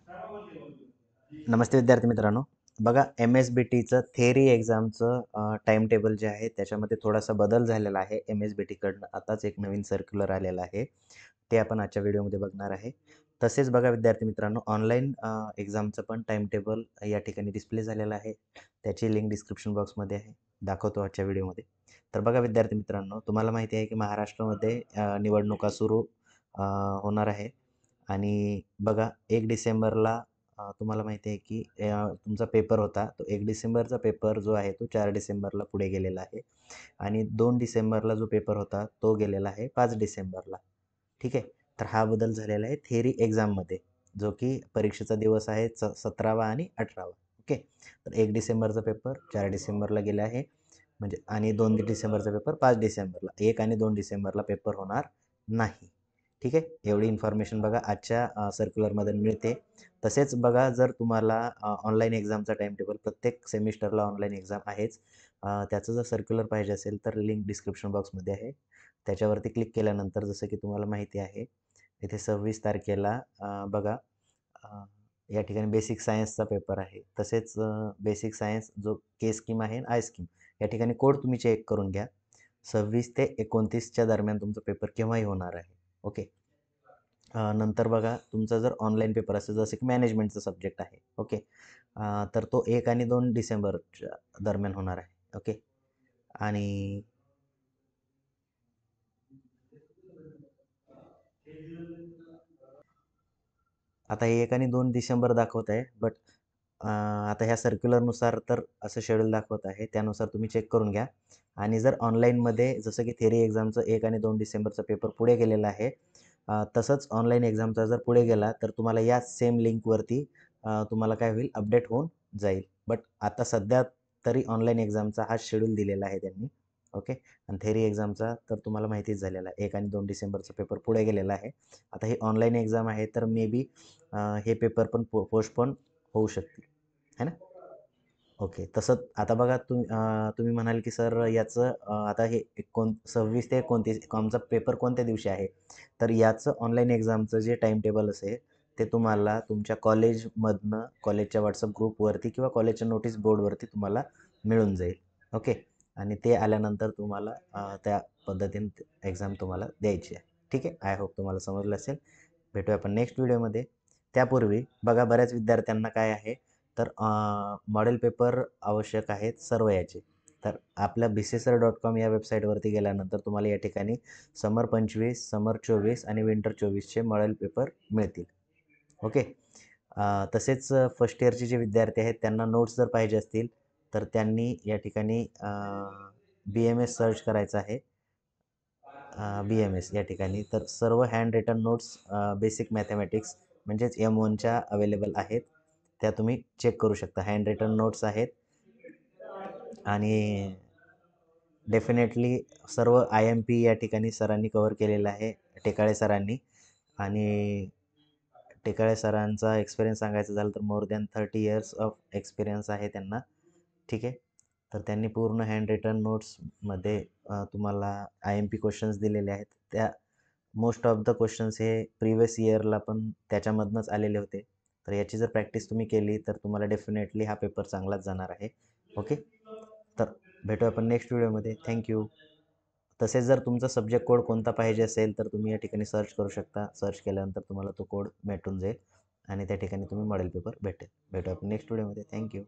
नमस्ते विद्यार्थी मित्रांनो. बघा एम-एस-बी-टीचं थेअरी एक्झामचं टाईम टेबल जे आहे त्याच्यामध्ये थोडासा बदल झालेला आहे. एम-एस-बी-टीकडनं आताच एक नवीन सर्क्युलर आलेला आहे. ते आपण आजच्या व्हिडिओमध्ये बघणार आहे. तसेच बघा विद्यार्थी मित्रांनो ऑनलाईन एक्झामचं पण टाईम टेबल या ठिकाणी डिस्प्ले झालेलं आहे. त्याची लिंक डिस्क्रिप्शन बॉक्समध्ये आहे. दाखवतो आजच्या व्हिडिओमध्ये. तर बघा विद्यार्थी मित्रांनो तुम्हाला माहिती आहे की महाराष्ट्रामध्ये निवडणुका सुरू होणार आहे आणि बघा 1 डिसेंबरला तुम्हाला माहिती आहे की तुमचा पेपर होता. तो 1 डिसेंबरचा पेपर जो आहे तो 4 डिसेंबरला पुढे गेलेला आहे आणि 2 डिसेंबरला जो पेपर होता तो गेलेला आहे 5 डिसेंबरला. ठीक आहे. तर हा बदल झालेला आहे थेअरी एक्झाममध्ये, जो की परीक्षेचा दिवस आहे 17वा आणि 18वा. ओके. तर 1 डिसेंबरचा पेपर 4 डिसेंबरला गेला आहे म्हणजे आणि 2 डिसेंबरचा पेपर 5 डिसेंबरला. 1 आणि 2 डिसेंबरला पेपर होणार नाही. ठीक आहे. एवढी इन्फॉर्मेशन बघा आजच्या सर्क्युलरमध्ये मिळते. तसेच बघा जर तुम्हाला ऑनलाईन एक्झामचा टाईम टेबल प्रत्येक सेमिस्टरला ऑनलाईन एक्झाम आहेच. त्याचं जर सर्क्युलर पाहिजे असेल तर लिंक डिस्क्रिप्शन बॉक्समध्ये आहे. त्याच्यावरती क्लिक केल्यानंतर जसं की तुम्हाला माहिती आहे इथे 26 तारखेला बघा अ, या ठिकाणी बेसिक सायन्सचा पेपर आहे. तसेच बेसिक सायन्स जो के स्कीम आहे आय स्कीम या ठिकाणी कोड तुम्ही चेक करून घ्या. 26 ते 29च्या दरम्यान तुमचा पेपर केव्हाही होणार आहे. ओके. नंतर बघा तुमचा जर ऑनलाईन पेपर असेल जसं की मॅनेजमेंटचा सब्जेक्ट आहे. ओके. तर तो 1 आणि 2 डिसेंबरच्या दरम्यान होणार आहे. ओके. आणि आता हे 1 आणि 2 डिसेंबर दाखवत आहे. बट आता ह्या सर्क्युलरनुसार तर असं शेड्यूल दाखवत आहे. त्यानुसार तुम्ही चेक करून घ्या. आणि जर ऑनलाईनमध्ये जसं की थेअरी एक्झामचं 1 आणि 2 डिसेंबरचा पेपर पुढे गेलेला आहे. तसंच ऑनलाईन एक्झामचा जर पुढे गेला तर तुम्हाला याच सेम लिंकवरती तुम्हाला काय होईल अपडेट होऊन जाईल. बट आता सध्या तरी ऑनलाईन एक्झामचा हा शेड्यूल दिलेला आहे त्यांनी. ओके. आणि थेअरी एक्झामचा तर तुम्हाला माहितीच झालेला आहे. 1 आणि 2 डिसेंबरचा पेपर पुढे गेलेला आहे. आता ही ऑनलाईन एक्झाम आहे तर मे बी हे पेपर पण पोस्टपोन होऊ शकतील. है ना? ओके. तसं आता बघा तुम्ही म्हणाल की सर याचं आता हे 26 ते 29 आमचा पेपर कोणत्या दिवशी आहे? तर याचं ऑनलाईन एक्झामचं जे टाईम टेबल असेल ते तुम्हाला तुमच्या कॉलेजमधनं कॉलेजच्या WhatsApp ग्रुपवरती किंवा कॉलेजच्या नोटीस बोर्डवरती तुम्हाला मिळून जाईल. ओके. आणि ते आल्यानंतर तुम्हाला त्या पद्धतीने एक्झाम तुम्हाला द्यायची आहे. ठीक आहे. आय होप तुम्हाला समजलं असेल. भेटूया आपण नेक्स्ट व्हिडिओमध्ये. त्यापूर्वी बघा बऱ्याच विद्यार्थ्यांना काय आहे तर मॉडेल पेपर आवश्यक आहेत सर्व याचे. तर आपल्या bcsr.com या वेबसाईटवरती गेल्यानंतर तुम्हाला या ठिकाणी समर 25, समर 24 आणि विंटर 24चे मॉडेल पेपर मिळतील. ओके. तसेच फर्स्ट इयरचे जे विद्यार्थी आहेत त्यांना नोट्स जर पाहिजे असतील तर त्यांनी या ठिकाणी BMS सर्च करायचं आहे. BMS या ठिकाणी तर सर्व handwritten notes basic mathematics म्हणजेच M1च्या अवेलेबल आहेत. त्या तुम्ही चेक करू शकता. हँड रिटन नोट्स आहेत आणि डेफिनेटली सर्व IMP या ठिकाणी सरांनी कव्हर केलेलं आहे, टेकाळे सरांनी. आणि टेकाळे सरांचा एक्सपिरियन्स सांगायचं झालं तर more than 30 years of experience आहे त्यांना. ठीक आहे. तर त्यांनी पूर्ण हँड रिटन नोट्समध्ये तुम्हाला IMP क्वेश्चन्स दिलेले आहेत. त्या मोस्ट ऑफ द क्वेश्चन्स हे प्रिव्हियस इयरला पण त्याच्यामधनंच आलेले होते. तर याची जर प्रॅक्टिस तुम्ही केली तर तुम्हाला डेफिनेटली हा पेपर चांगलाच जाणार आहे. ओके. तर भेटूया आपण नेक्स्ट व्हिडिओमध्ये. थँक्यू. तसेच जर तुमचा सब्जेक्ट कोड कोणता पाहिजे असेल तर तुम्ही या ठिकाणी सर्च करू शकता. सर्च केल्यानंतर तुम्हाला तो कोड भेटून जाईल आणि त्या ठिकाणी तुम्ही मॉडेल पेपर भेटेल. भेटूया आपण नेक्स्ट व्हिडिओमध्ये. थँक्यू.